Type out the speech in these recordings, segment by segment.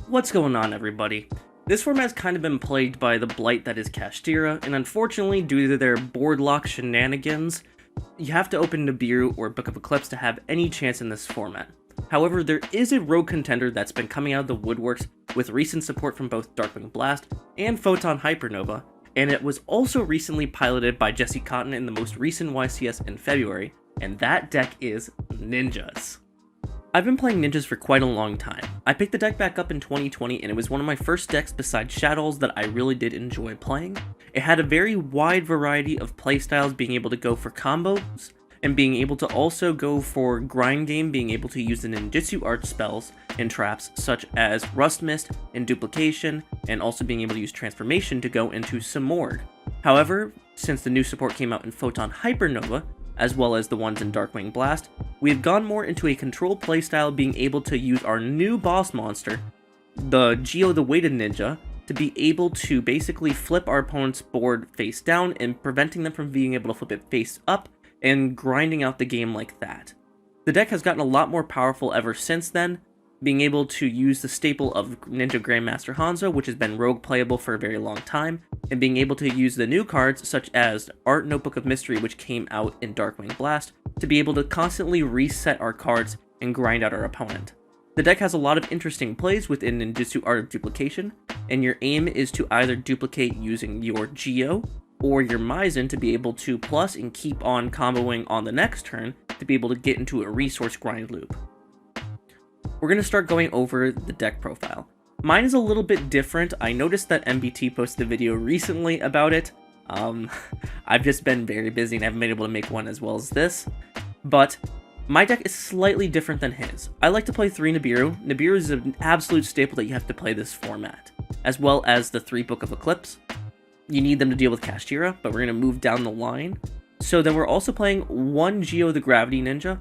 What's going on, everybody? This format has kind of been plagued by the blight that is Kashtira, and unfortunately, due to their board lock shenanigans, you have to open Nibiru or Book of Eclipse to have any chance in this format. However, there is a rogue contender that's been coming out of the woodworks with recent support from both Darkwing Blast and Photon Hypernova, and it was also recently piloted by Jesse Cotton in the most recent YCS in February, and that deck is Ninjas. I've been playing Ninjas for quite a long time. I picked the deck back up in 2020 and it was one of my first decks besides Shadows that I really did enjoy playing. It had a very wide variety of playstyles, being able to go for combos, and being able to also go for grind game, being able to use the ninjutsu art spells and traps such as Rust Mist and Duplication, and also being able to use Transformation to go into Simorg. However, since the new support came out in Photon Hypernova, as well as the ones in Darkwing Blast, we have gone more into a control playstyle, being able to use our new boss monster, the Yugioh the Weighted Ninja, to be able to basically flip our opponent's board face down and preventing them from being able to flip it face up and grinding out the game like that. The deck has gotten a lot more powerful ever since then, being able to use the staple of Ninja Grandmaster Hanzo, which has been rogue playable for a very long time, and being able to use the new cards such as Art Notebook of Mystery, which came out in Darkwing Blast, to be able to constantly reset our cards and grind out our opponent. The deck has a lot of interesting plays within Ninjutsu Art of Duplication, and your aim is to either duplicate using your Yugioh or your Maizen to be able to plus and keep on comboing on the next turn to be able to get into a resource grind loop. We're going to start going over the deck profile. Mine is a little bit different. I noticed that MBT posted a video recently about it. I've just been very busy and haven't been able to make one as well as this. But my deck is slightly different than his. I like to play 3 Nibiru. Nibiru is an absolute staple that you have to play this format, as well as the 3 Book of Eclipse. You need them to deal with Kashtira, but we're going to move down the line. So then we're also playing 1 Yugioh the Gravity Ninja.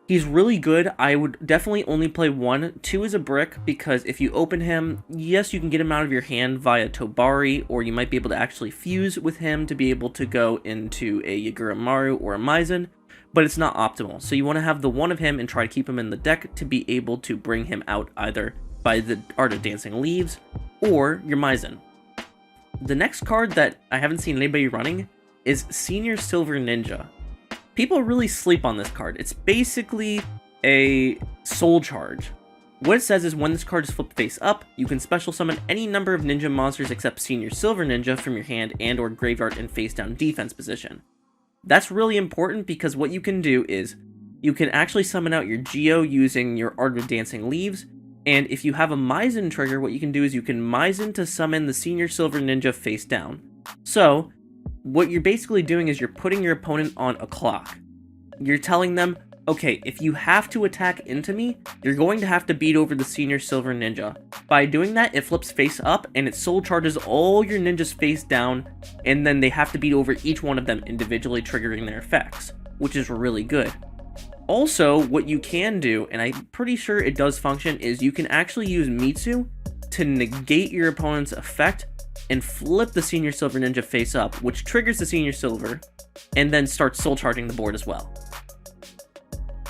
He's really good. I would definitely only play 1. 2 is a brick, because if you open him, yes, you can get him out of your hand via Tobari, or you might be able to actually fuse with him to be able to go into a Yagura or a Maizen, but it's not optimal. So you want to have the 1 of him and try to keep him in the deck to be able to bring him out either by the Art of Dancing Leaves or your Maizen. The next card that I haven't seen anybody running is Senior Silver Ninja. People really sleep on this card. It's basically a soul charge. What it says is when this card is flipped face up, you can special summon any number of ninja monsters except Senior Silver Ninja from your hand and or graveyard in face down defense position. That's really important because what you can do is you can actually summon out your Yugioh using your Art of Dancing Leaves, and if you have a Maizen trigger, what you can do is you can Maizen to summon the Senior Silver Ninja face down. So what you're basically doing is you're putting your opponent on a clock. You're telling them, okay, if you have to attack into me, you're going to have to beat over the Senior Silver Ninja. By doing that, it flips face up and it soul charges all your ninjas face down, and then they have to beat over each one of them individually, triggering their effects, which is really good. Also, what you can do, and I'm pretty sure it does function, is you can actually use Mitsu to negate your opponent's effect and flip the Senior Silver Ninja face up, which triggers the Senior Silver, and then starts soul charging the board as well.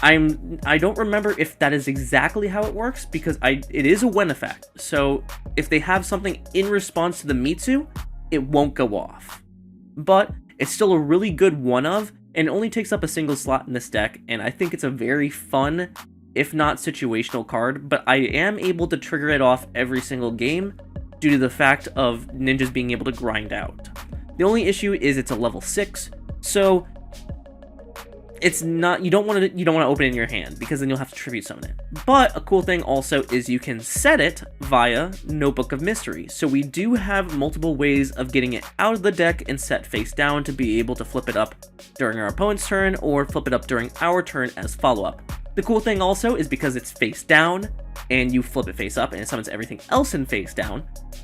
I don't remember if that is exactly how it works, because it is a when effect, so if they have something in response to the Mitsu, it won't go off. But it's still a really good one of, and it only takes up a single slot in this deck, and I think it's a very fun, if not situational card, but I am able to trigger it off every single game, due to the fact of ninjas being able to grind out. The only issue is it's a level 6, so it's not, you don't want to open it in your hand, because then you'll have to tribute summon it. But a cool thing also is you can set it via Notebook of Mystery. So we do have multiple ways of getting it out of the deck and set face down to be able to flip it up during our opponent's turn or flip it up during our turn as follow-up. The cool thing also is because it's face down and you flip it face up and it summons everything else in face down,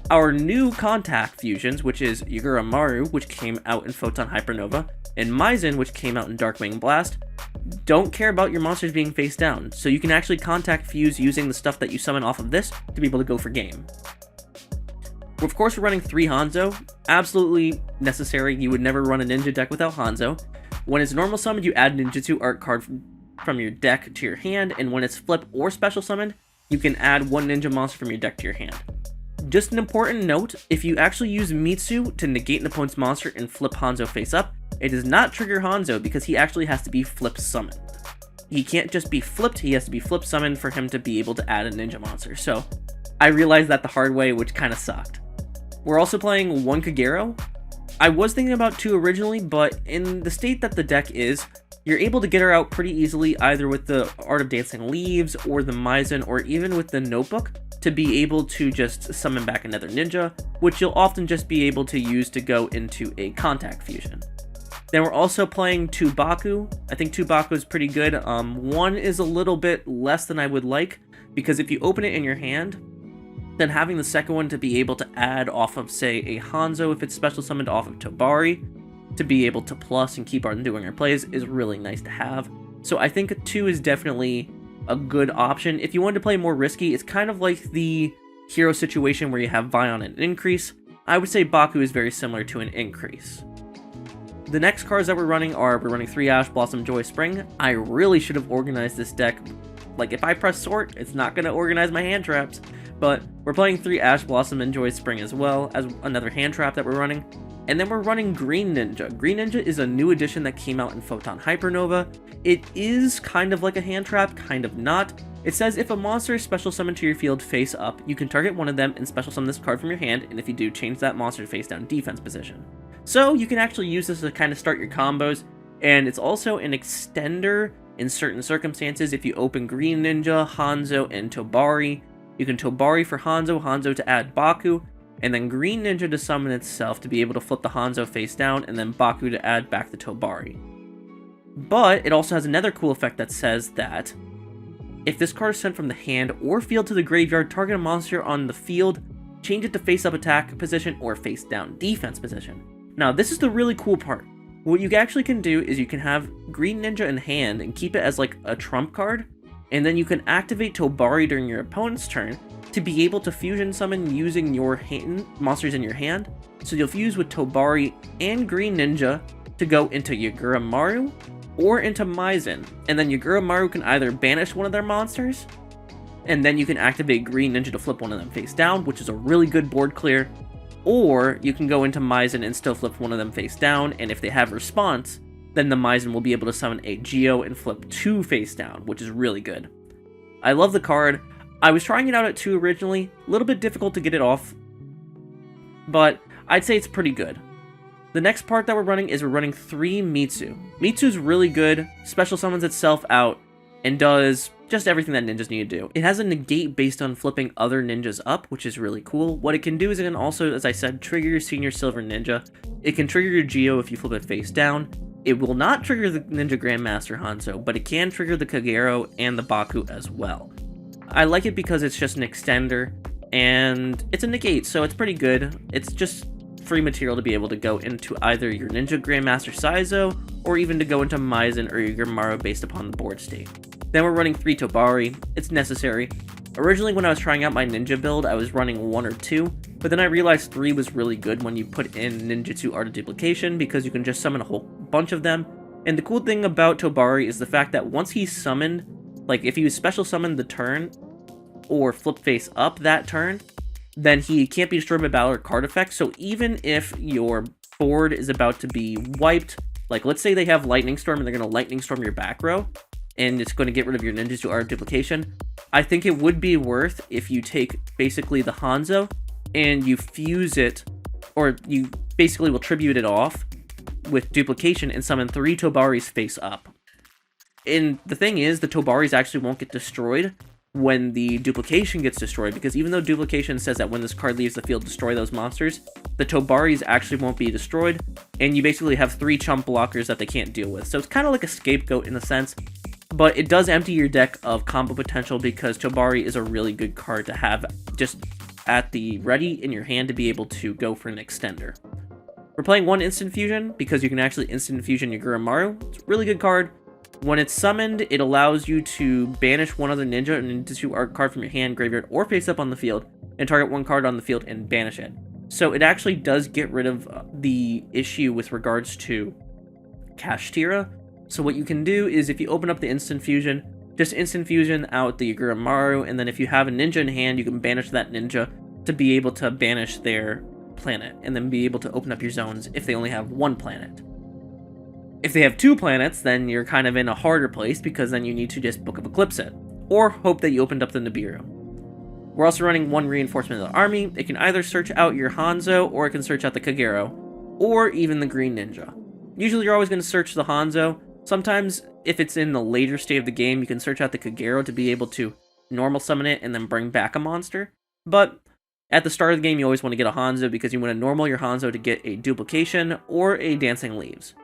our new contact fusions, which is Yagura, which came out in Photon Hypernova, and Maizen, which came out in Darkwing Blast, don't care about your monsters being face down, so you can actually contact fuse using the stuff that you summon off of this to be able to go for game. Of course, we're running 3 Hanzo, absolutely necessary. You would never run a ninja deck without Hanzo. When it's normal summoned, you add ninjutsu art card from your deck to your hand, and when it's flip or special summoned, you can add one ninja monster from your deck to your hand. Just an important note, if you actually use Mitsu to negate an opponent's monster and flip Hanzo face up, it does not trigger Hanzo because he actually has to be flip summoned. He can't just be flipped, he has to be flip summoned for him to be able to add a ninja monster. So I realized that the hard way, which kind of sucked. We're also playing one Kagero. I was thinking about two originally, but in the state that the deck is, you're able to get her out pretty easily either with the Art of Dancing Leaves or the Maizen or even with the Notebook to be able to just summon back another ninja, which you'll often just be able to use to go into a contact fusion. Then we're also playing two Baku. I think two Baku is pretty good. One is a little bit less than I would like, because if you open it in your hand, then having the second one to be able to add off of, say, a Hanzo if it's special summoned off of Tobari, to be able to plus and keep on doing our plays is really nice to have. So I think a 2 is definitely a good option. If you want to play more risky, it's kind of like the hero situation where you have Vion and increase. I would say Baku is very similar to an increase. The next cards that we're running are, we're running 3 Ash Blossom Joy Spring. I really should have organized this deck. Like, if I press sort, it's not going to organize my hand traps. But we're playing 3 Ash Blossom and Joy Spring as well as another hand trap that we're running. And then we're running Green Ninja. Green Ninja is a new addition that came out in Photon Hypernova. It is kind of like a hand trap, kind of not. It says if a monster is special summoned to your field face up, you can target one of them and special summon this card from your hand, and if you do, change that monster to face down defense position. So you can actually use this to kind of start your combos, and it's also an extender in certain circumstances. If you open Green Ninja, Hanzo, and Tobari, you can Tobari for Hanzo, Hanzo to add Baku, and then Green Ninja to summon itself to be able to flip the Hanzo face down, and then Baku to add back the Tobari. But it also has another cool effect that says that if this card is sent from the hand or field to the graveyard, target a monster on the field, change it to face up attack position or face down defense position. Now this is the really cool part. What you actually can do is you can have Green Ninja in hand and keep it as like a trump card, and then you can activate Tobari during your opponent's turn to be able to fusion summon using your monsters in your hand. So you'll fuse with Tobari and Green Ninja to go into Yugioh Maru or into Maizen, and then Yugioh Maru can either banish one of their monsters, and then you can activate Green Ninja to flip one of them face down, which is a really good board clear, or you can go into Maizen and still flip one of them face down, and if they have response, then the Maizen will be able to summon a Yugioh and flip 2 face down, which is really good. I love the card. I was trying it out at 2 originally, a little bit difficult to get it off, but I'd say it's pretty good. The next part that we're running is we're running 3 Mitsu. Mitsu's really good, special summons itself out, and does just everything that ninjas need to do. It has a negate based on flipping other ninjas up, which is really cool. What it can do is it can also, as I said, trigger your Senior Silver Ninja. It can trigger your Yugioh if you flip it face down. It will not trigger the Ninja Grandmaster Hanzo, but it can trigger the Kagero and the Baku as well. I like it because it's just an extender, and it's a negate, so it's pretty good. It's just free material to be able to go into either your Ninja Grandmaster Saizo, or even to go into Maizen or Yugioh Maru based upon the board state. Then we're running 3 Tobari. It's necessary. Originally when I was trying out my ninja build, I was running 1 or 2, but then I realized 3 was really good when you put in Ninjutsu Art of Duplication, because you can just summon a whole bunch of them. And the cool thing about Tobari is the fact that once he's summoned, like if he special summoned the turn, or flip face up that turn, then he can't be destroyed by battle or card effects. So even if your board is about to be wiped, like let's say they have Lightning Storm and they're going to Lightning Storm your back row, and it's going to get rid of your Ninjutsu Art of Duplication, I think it would be worth if you take basically the Hanzo and you fuse it, or you basically will tribute it off with duplication and summon 3 Tobaris face up. And the thing is, the Tobaris actually won't get destroyed when the duplication gets destroyed, because even though duplication says that when this card leaves the field, destroy those monsters, the Tobaris actually won't be destroyed, and you basically have 3 chump blockers that they can't deal with. So it's kind of like a scapegoat in a sense, but it does empty your deck of combo potential, because Tobari is a really good card to have just at the ready in your hand to be able to go for an extender. We're playing 1 Instant Fusion, because you can actually Instant Fusion Yugioh Maru. It's a really good card. When it's summoned, it allows you to banish one other ninja and Ninjutsu Art card from your hand, graveyard, or face up on the field, and target 1 card on the field and banish it. So it actually does get rid of the issue with regards to Kashtira. So what you can do is if you open up the Instant Fusion, just instant fusion out the Yugioh Maru, and then if you have a ninja in hand, you can banish that ninja to be able to banish their planet, and then be able to open up your zones if they only have one planet. If they have 2 planets, then you're kind of in a harder place, because then you need to just Book of Eclipse it, or hope that you opened up the Nibiru. We're also running 1 reinforcement of the army. It can either search out your Hanzo, or it can search out the Kagero, or even the Green Ninja. Usually you're always going to search the Hanzo. Sometimes, if it's in the later state of the game, you can search out the Kagero to be able to normal summon it and then bring back a monster. But at the start of the game, you always want to get a Hanzo because you want to normal your Hanzo to get a duplication or a Dancing Leaves.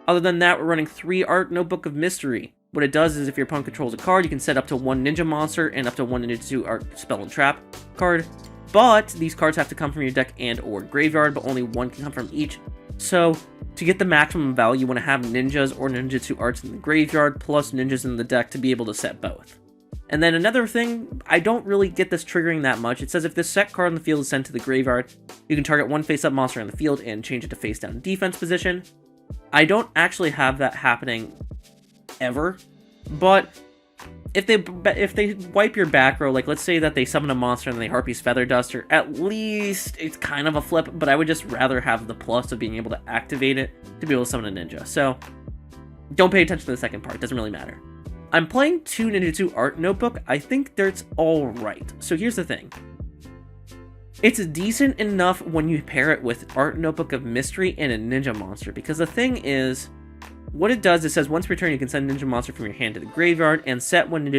Other than that, we're running 3 Art Notebook of Mystery. What it does is if your opponent controls a card, you can set up to 1 Ninja Monster and up to 1 Ninjutsu Art Spell and Trap card. But these cards have to come from your deck and or graveyard, but only 1 can come from each. So to get the maximum value, you want to have ninjas or ninjutsu arts in the graveyard plus ninjas in the deck to be able to set both. And then another thing, I don't really get this triggering that much. It says if this set card on the field is sent to the graveyard, you can target 1 face-up monster on the field and change it to face-down defense position. I don't actually have that happening ever, but if they wipe your back row, like let's say that they summon a monster and they Harpy's Feather Duster, at least it's kind of a flip, but I would just rather have the plus of being able to activate it to be able to summon a ninja. So don't pay attention to the second part, it doesn't really matter. I'm playing 2 Ninjutsu Art Notebook. I think that's alright. So here's the thing. It's decent enough when you pair it with Art Notebook of Mystery and a Ninja Monster, because the thing is, what it does, it says once per turn you can send a Ninja Monster from your hand to the graveyard and set 1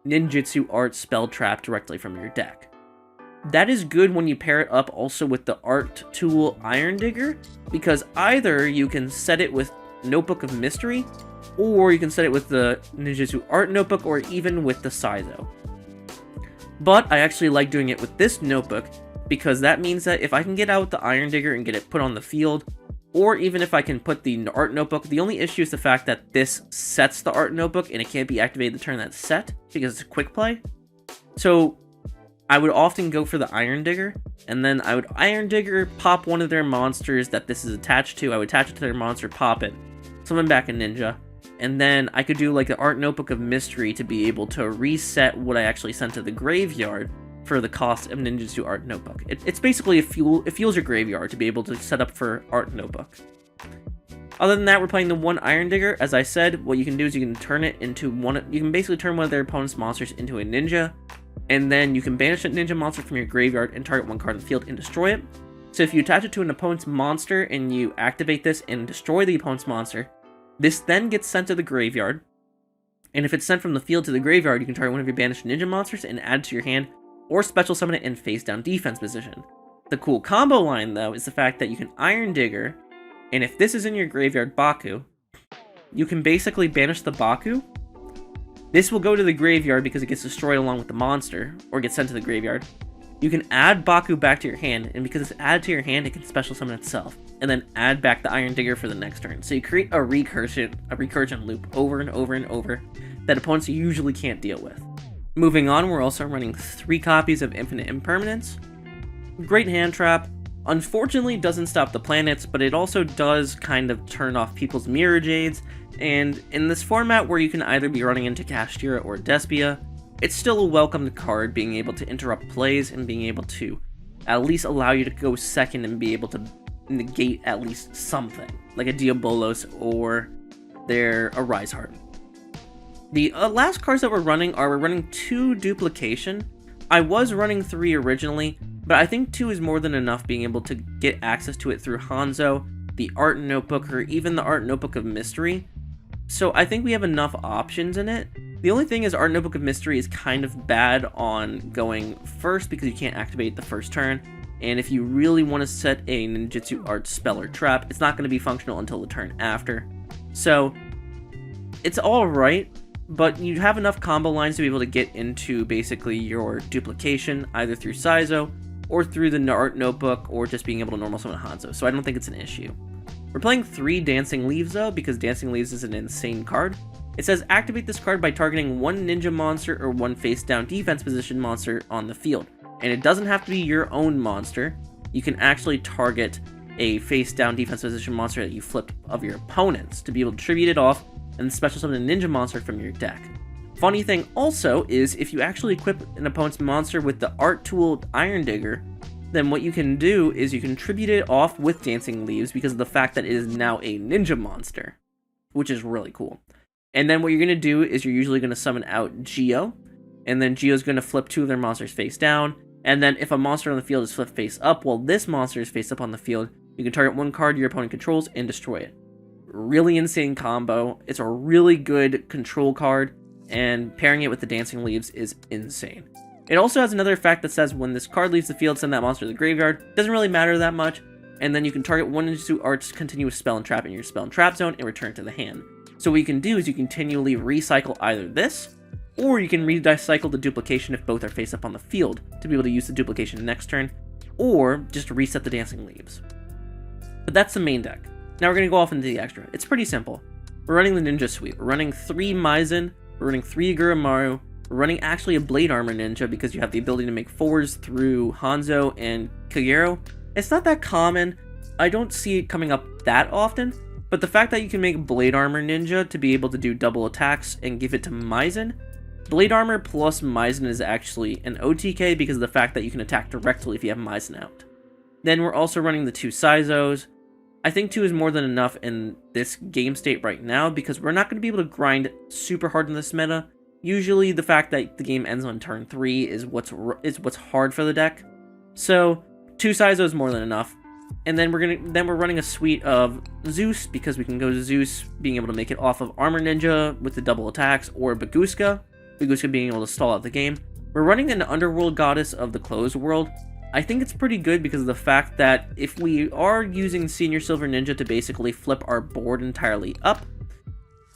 Ninjutsu Art Spell Trap directly from your deck. That is good when you pair it up also with the Art Tool Iron Digger, because either you can set it with Notebook of Mystery, or you can set it with the Ninjutsu Art Notebook, or even with the Saizo. But I actually like doing it with this notebook, because that means that if I can get out the Iron Digger and get it put on the field, or even if I can put the Art Notebook, the only issue is the fact that this sets the Art Notebook and it can't be activated the turn that's set, because it's a quick play. So I would often go for the Iron Digger, and then I would Iron Digger, pop one of their monsters that this is attached to, I would attach it to their monster, pop it, summon back a ninja, and then I could do like the Art Notebook of Mystery to be able to reset what I actually sent to the graveyard for the cost of Ninjutsu Art Notebook. It's basically it fuels your graveyard to be able to set up for Art Notebook. Other than that, we're playing the 1 Iron Digger. As I said, what you can do is you can turn it into you can basically turn one of their opponent's monsters into a ninja, and then you can banish that ninja monster from your graveyard and target 1 card on the field and destroy it. So if you attach it to an opponent's monster and you activate this and destroy the opponent's monster, this then gets sent to the graveyard, and if it's sent from the field to the graveyard, you can target one of your banished ninja monsters and add it to your hand, or special summon it in face-down defense position. The cool combo line, though, is the fact that you can Iron Digger, and if this is in your graveyard Baku, you can basically banish the Baku. This will go to the graveyard because it gets destroyed along with the monster, or gets sent to the graveyard. You can add Baku back to your hand, and because it's added to your hand, it can special summon itself, and then add back the Iron Digger for the next turn. So you create a recursion loop over and over and over that opponents usually can't deal with. Moving on, we're also running 3 copies of Infinite Impermanence. Great hand trap. Unfortunately, doesn't stop the planets, but it also does kind of turn off people's Mirror Jades, and in this format where you can either be running into Kashtira or Despia, it's still a welcomed card, being able to interrupt plays and being able to at least allow you to go second and be able to negate at least something, like a Diabolos or their Arise Heart. The last cards that we're running 2 Duplication. I was running 3 originally, but I think 2 is more than enough, being able to get access to it through Hanzo, the Art Notebook, or even the Art Notebook of Mystery. So I think we have enough options in it. The only thing is Art Notebook of Mystery is kind of bad on going first because you can't activate the first turn, and if you really want to set a Ninjutsu Art Spell or Trap, it's not going to be functional until the turn after. So it's alright, but you have enough combo lines to be able to get into basically your duplication, either through Saizo, or through the Art Notebook, or just being able to normal summon Hanzo, so I don't think it's an issue. We're playing 3 Dancing Leaves though, because Dancing Leaves is an insane card. It says activate this card by targeting 1 ninja monster or 1 face-down defense position monster on the field. And it doesn't have to be your own monster. You can actually target a face-down defense position monster that you flipped of your opponents to be able to tribute it off and special summon a ninja monster from your deck. Funny thing also is if you actually equip an opponent's monster with the art tool Iron Digger, then what you can do is you can tribute it off with Dancing Leaves because of the fact that it is now a ninja monster, which is really cool. And then what you're going to do is you're usually going to summon out Yugioh, and then Yugioh's going to flip 2 of their monsters face down, and then if a monster on the field is flipped face up while this monster is face up on the field, you can target 1 card your opponent controls and destroy it. Really insane combo. It's a really good control card, and pairing it with the Dancing Leaves is insane. It also has another effect that says when this card leaves the field, send that monster to the graveyard. Doesn't really matter that much, and then you can target 1 Ninjutsu Art's continuous spell and trap in your spell and trap zone and return it to the hand. So what you can do is you continually recycle either this, or you can recycle the duplication if both are face up on the field to be able to use the duplication next turn, or just reset the Dancing Leaves. But that's the main deck. Now we're going to go off into the extra. It's pretty simple. We're running the Ninja Suite. We're running 3 Maizen, we're running 3 Aguramaru, we're running actually a Blade Armor Ninja because you have the ability to make 4s through Hanzo and Kagero. It's not that common. I don't see it coming up that often, but the fact that you can make Blade Armor Ninja to be able to do double attacks and give it to Maizen, Blade Armor plus Maizen is actually an OTK because of the fact that you can attack directly if you have Maizen out. Then we're also running the 2 Saizos. I think 2 is more than enough in this game state right now because we're not going to be able to grind super hard in this meta. Usually the fact that the game ends on turn 3 is what's hard for the deck. So 2 Saizos is more than enough. And then we're running a suite of Zeus because we can go to Zeus being able to make it off of Armor Ninja with the double attacks, or Baguska being able to stall out the game. We're running an Underworld Goddess of the Closed World. I think it's pretty good because of the fact that if we are using Senior Silver Ninja to basically flip our board entirely up,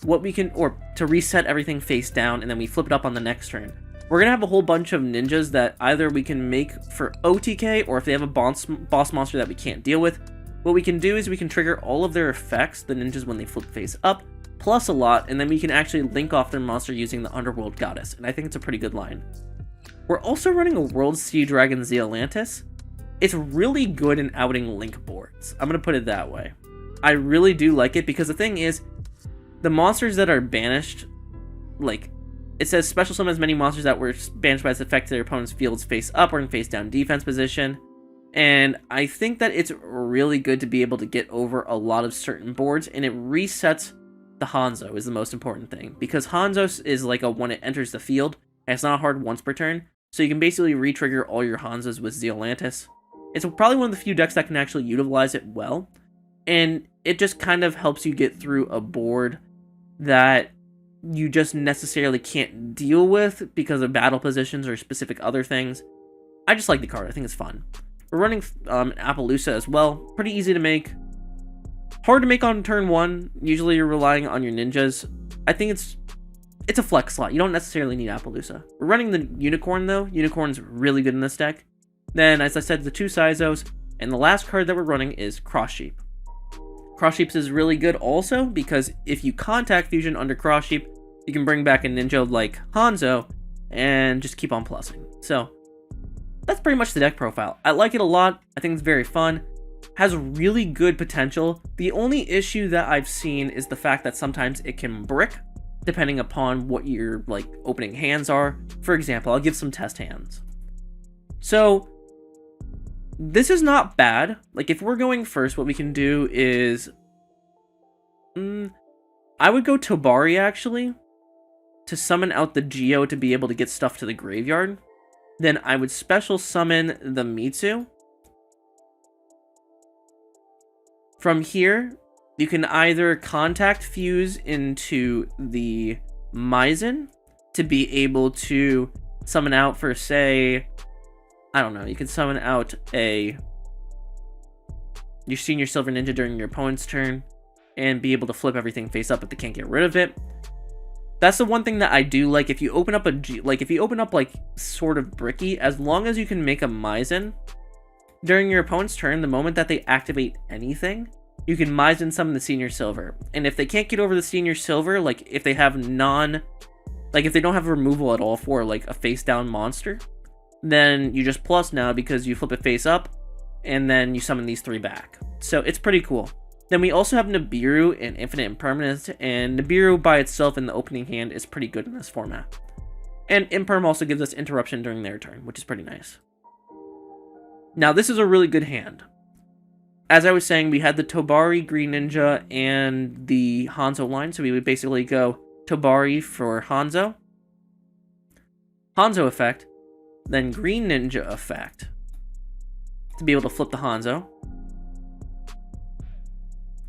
or to reset everything face down and then we flip it up on the next turn, we're going to have a whole bunch of ninjas that either we can make for OTK, or if they have a boss monster that we can't deal with, what we can do is we can trigger all of their effects, the ninjas when they flip face up, plus a lot, and then we can actually link off their monster using the Underworld Goddess, and I think it's a pretty good line. We're also running a World Sea Dragon Zealantis. It's really good in outing link boards. I'm going to put it that way. I really do like it because the thing is, the monsters that are banished, like, it says special summon as many monsters that were banished by this effect to their opponent's fields face up or in face down defense position. And I think that it's really good to be able to get over a lot of certain boards, and it resets the Hanzo is the most important thing. Because Hanzo is like a when it enters the field, and it's not hard once per turn, so you can basically re-trigger all your Hanzos with Zealantis. It's probably one of the few decks that can actually utilize it well, and it just kind of helps you get through a board that you just necessarily can't deal with because of battle positions or specific other things. I just like the card. I think it's fun. We're running Appaloosa as well. Pretty easy to make. Hard to make on turn 1. Usually you're relying on your ninjas. I think it's a flex slot. You don't necessarily need Appaloosa. We're running the Unicorn though. Unicorn's really good in this deck. Then, as I said, the 2 Saizos. And the last card that we're running is Cross Sheep. Cross Sheep is really good also because if you contact fusion under Cross Sheep, you can bring back a ninja like Hanzo and just keep on plussing. So that's pretty much the deck profile. I like it a lot. I think it's very fun. Has really good potential. The only issue that I've seen is the fact that sometimes it can brick depending upon what your opening hands are. For example, I'll give some test hands. So this is not bad. If we're going first, what we can do is I would go Tobari actually to summon out the Yugioh to be able to get stuff to the graveyard. Then I would special summon the Mitsu. From here, you can either contact fuse into the Maizen to be able to summon out for, say, I don't know, you can summon out your Senior Silver Ninja during your opponent's turn and be able to flip everything face up if they can't get rid of it. That's the one thing that I do like. If you open up sort of bricky, as long as you can make a Maizen during your opponent's turn, the moment that they activate anything, you can Maizen summon the Senior Silver. And if they can't get over the Senior Silver, if they have if they don't have removal at all for a face down monster, then you just plus now because you flip it face up and then you summon these 3 back. So it's pretty cool. Then we also have Nibiru and Infinite Impermanence, and Nibiru by itself in the opening hand is pretty good in this format. And Imperm also gives us interruption during their turn, which is pretty nice. Now this is a really good hand. As I was saying, we had the Tobari, Green Ninja, and the Hanzo line, so we would basically go Tobari for Hanzo, Hanzo effect, then Green Ninja effect to be able to flip the Hanzo.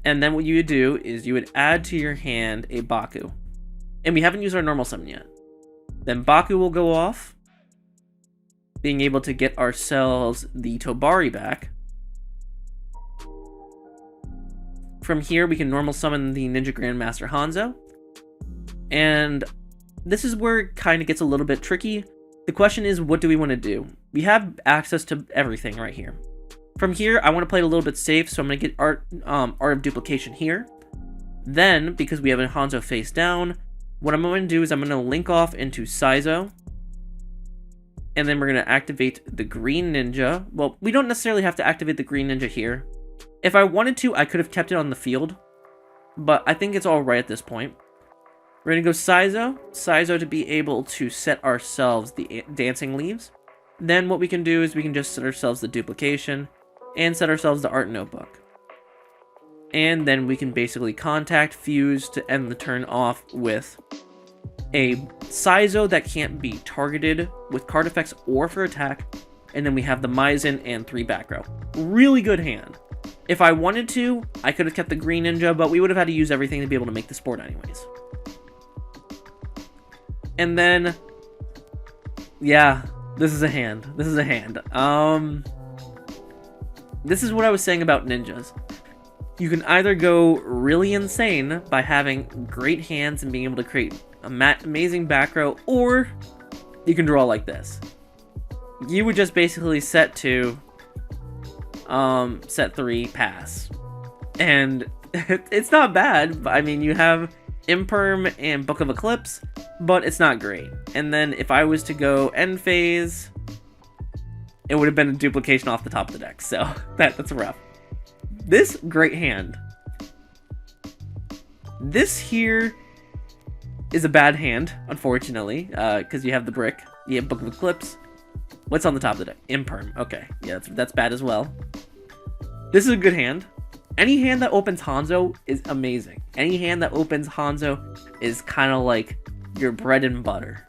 And then what you would do is you would add to your hand a Baku. And we haven't used our normal summon yet. Then Baku will go off, being able to get ourselves the Tobari back. From here, we can normal summon the Ninja Grandmaster Hanzo. And this is where it kind of gets a little bit tricky. The question is, what do we want to do? We have access to everything right here. From here, I want to play it a little bit safe, so I'm going to get Art of Duplication here. Then, because we have a Hanzo face down, what I'm going to do is I'm going to link off into Saizo. And then we're going to activate the Green Ninja. Well, we don't necessarily have to activate the Green Ninja here. If I wanted to, I could have kept it on the field. But I think it's alright at this point. We're going to go Saizo. Saizo to be able to set ourselves the Dancing Leaves. Then what we can do is we can just set ourselves the Duplication. And set ourselves the Art Notebook. And then we can basically contact Fuse to end the turn off with a Saizo that can't be targeted with card effects or for attack. And then we have the Maizen and 3 back row. Really good hand. If I wanted to, I could have kept the Green Ninja, but we would have had to use everything to be able to make this board anyways. And then, yeah, this is a hand. This is a hand. This is what I was saying about ninjas. You can either go really insane by having great hands and being able to create amazing back row, or you can draw like this. You would just basically set 2, set 3, pass. And it's not bad, but I mean, you have Imperm and Book of Eclipse, but it's not great. And then if I was to go end phase, it would have been a duplication off the top of the deck, so that's rough. This, great hand. This here is a bad hand, unfortunately, because you have the brick, you have Book of Eclipse. What's on the top of the deck? Imperm. Okay, yeah, that's bad as well. This is a good hand. Any hand that opens Hanzo is amazing. Any hand that opens Hanzo is kind of like your bread and butter.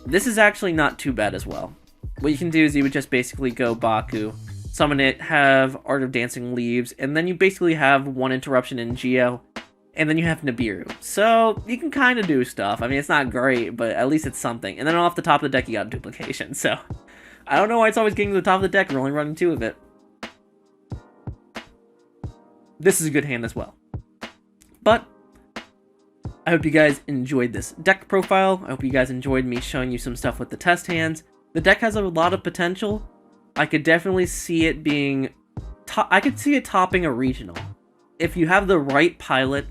This is actually not too bad as well. What you can do is you would just basically go Baku, summon it, have Art of Dancing Leaves, and then you basically have 1 interruption in Yugioh, and then you have Nibiru. So you can kind of do stuff. I mean, it's not great, but at least it's something. And then off the top of the deck, you got Duplication. So I don't know why it's always getting to the top of the deck. We're only running 2 of it. This is a good hand as well. But I hope you guys enjoyed this deck profile. I hope you guys enjoyed me showing you some stuff with the test hands. The deck has a lot of potential. I could definitely see it being... I could see it topping a regional. If you have the right pilot,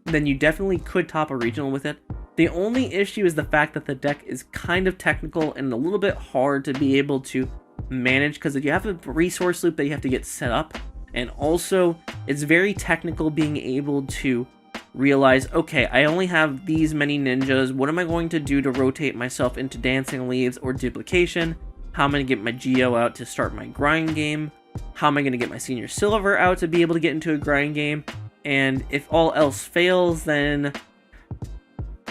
then you definitely could top a regional with it. The only issue is the fact that the deck is kind of technical and a little bit hard to be able to manage, because you have a resource loop that you have to get set up. And also, it's very technical being able to realize, okay, I only have these many ninjas. What am I going to do to rotate myself into Dancing Leaves or Duplication? How am I going to get my Yugioh out to start my grind game? How am I going to get my Senior Silver out to be able to get into a grind game? And if all else fails, then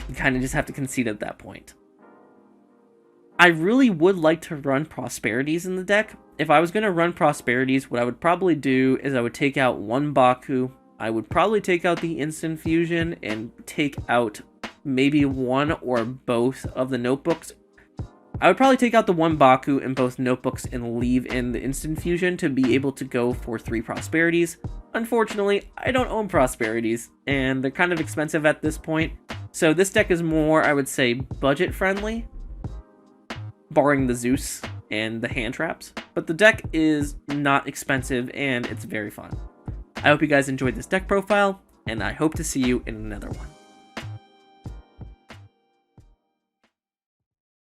you kind of just have to concede at that point. I really would like to run Prosperities in the deck. If I was going to run Prosperities, what I would probably do is I would take out 1 Baku. I would probably take out the Instant Fusion and take out maybe 1 or both of the notebooks. I would probably take out the 1 Baku in both notebooks and leave in the Instant Fusion to be able to go for 3 Prosperities. Unfortunately, I don't own Prosperities, and they're kind of expensive at this point. So this deck is more, I would say, budget-friendly, barring the Zeus and the hand traps. But the deck is not expensive, and it's very fun. I hope you guys enjoyed this deck profile, and I hope to see you in another one.